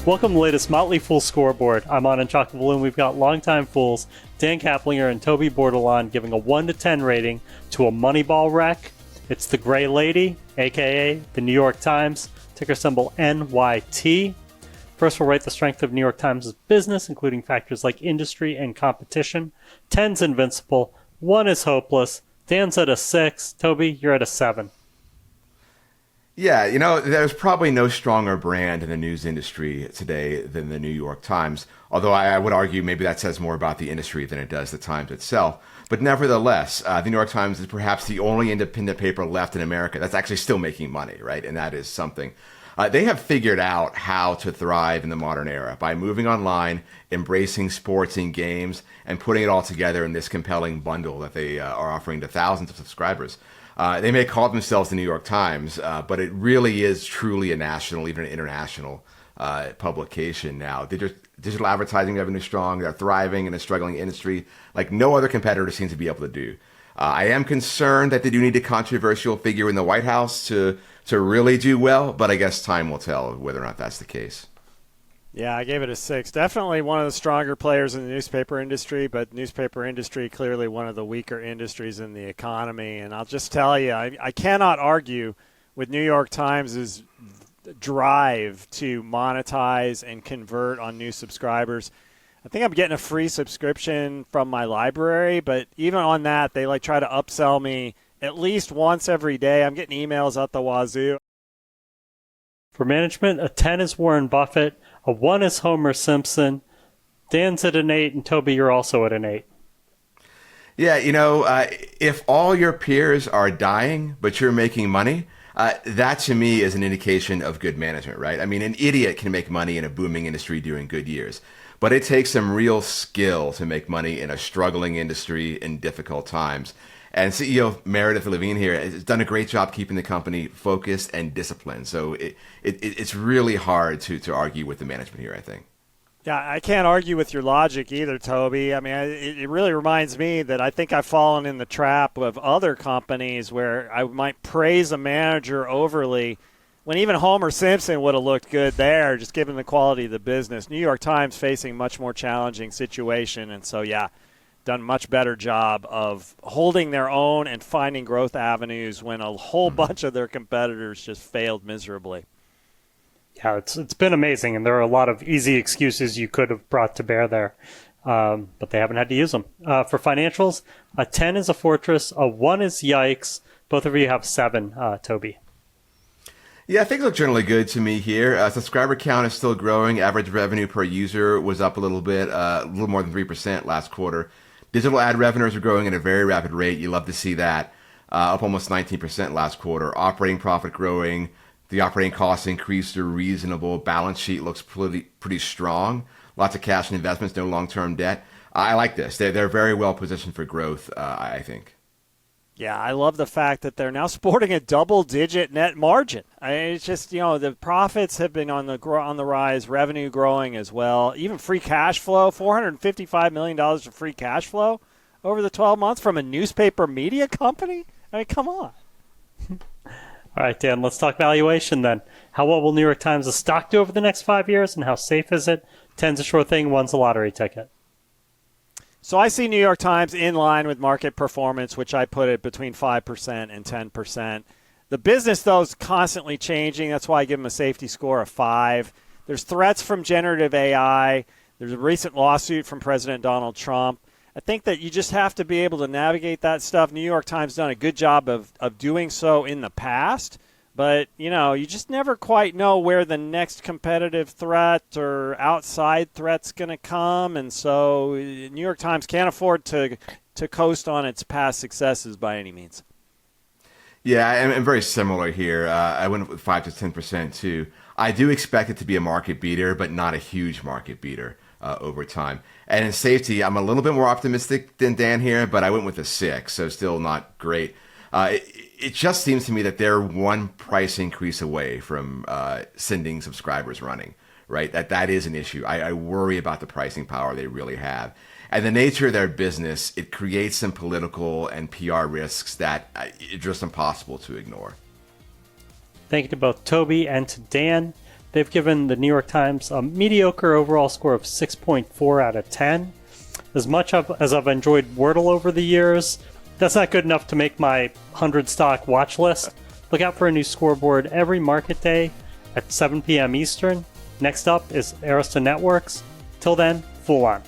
Welcome to the latest Motley Fool Scoreboard. I'm Anand Chokkavelu, and we've got longtime fools Dan Caplinger and Toby Bordelon giving a 1 to 10 rating to a Moneyball wreck. It's the Gray Lady, aka the New York Times, ticker symbol NYT. First, we'll rate the strength of New York Times' business, including factors like industry and competition. 10's invincible, 1 is hopeless. Dan's at a 6. Toby, you're at a 7. Yeah, there's probably no stronger brand in the news industry today than the New York Times, although I would argue maybe that says more about the industry than it does the Times itself. But nevertheless, the New York Times is perhaps the only independent paper left in America that's actually still making money, right? And that is something. They have figured out how to thrive in the modern era by moving online, embracing sports and games, and putting it all together in this compelling bundle that they are offering to thousands of subscribers. They may call themselves the New York Times, but it really is truly a national, even an international publication now. Digital advertising revenue is strong. They're thriving in a struggling industry like no other competitor seems to be able to do. I am concerned that they do need a controversial figure in the White House to really do well, but I guess time will tell whether or not that's the case. Yeah, I gave it a 6. Definitely one of the stronger players in the newspaper industry, but newspaper industry clearly one of the weaker industries in the economy. And I'll just tell you, I cannot argue with New York Times' drive to monetize and convert on new subscribers. I think I'm getting a free subscription from my library, but even on that, they try to upsell me at least once every day. I'm getting emails out the wazoo. For management, a 10 is Warren Buffett, a 1 is Homer Simpson. Dan's at an 8, and Toby, you're also at an 8. Yeah, if all your peers are dying, but you're making money, that to me is an indication of good management, right? I mean, an idiot can make money in a booming industry during good years, but it takes some real skill to make money in a struggling industry in difficult times. And CEO Meredith Levine here has done a great job keeping the company focused and disciplined. So it's really hard to argue with the management here, I think. Yeah, I can't argue with your logic either, Toby. I mean, it really reminds me that I think I've fallen in the trap of other companies where I might praise a manager overly when even Homer Simpson would have looked good there, just given the quality of the business. New York Times facing much more challenging situation. And so, yeah, done a much better job of holding their own and finding growth avenues when a whole bunch of their competitors just failed miserably. Yeah, it's been amazing, and there are a lot of easy excuses you could have brought to bear there, but they haven't had to use them. For financials, a 10 is a fortress, a 1 is yikes. Both of you have 7, Toby. Yeah, things look generally good to me here. Subscriber count is still growing. Average revenue per user was up a little bit, a little more than 3% last quarter. Digital ad revenues are growing at a very rapid rate. You love to see that. Up almost 19% last quarter. Operating profit growing. The operating costs increased to reasonable. Balance sheet looks pretty strong. Lots of cash and investments, no long-term debt. I like this. They're very well positioned for growth, I think. Yeah, I love the fact that they're now sporting a double-digit net margin. It's just, the profits have been on the rise, revenue growing as well. Even free cash flow, $455 million of free cash flow over the 12 months from a newspaper media company? I mean, come on. All right, Dan, let's talk valuation then. How well will New York Times' stock do over the next 5 years, and how safe is it? 10's a sure thing, 1's a lottery ticket. So I see New York Times in line with market performance, which I put it between 5% and 10%. The business, though, is constantly changing. That's why I give them a safety score of 5. There's threats from generative AI. There's a recent lawsuit from President Donald Trump. I think that you just have to be able to navigate that stuff. New York Times done a good job of doing so in the past. But, you just never quite know where the next competitive threat or outside threat's going to come. And so New York Times can't afford to coast on its past successes by any means. Yeah, I'm very similar here. I went with 5 to 10% too. I do expect it to be a market beater, but not a huge market beater over time. And in safety, I'm a little bit more optimistic than Dan here, but I went with a 6, so still not great. It just seems to me that they're one price increase away from sending subscribers running, right? That is an issue. I worry about the pricing power they really have. And the nature of their business, it creates some political and PR risks that it's just impossible to ignore. Thank you to both Toby and to Dan. They've given the New York Times a mediocre overall score of 6.4 out of 10. As much as I've enjoyed Wordle over the years, that's not good enough to make my 100 stock watch list. Look out for a new scoreboard every market day at 7 p.m. Eastern. Next up is Arista Networks. Till then, Fool on.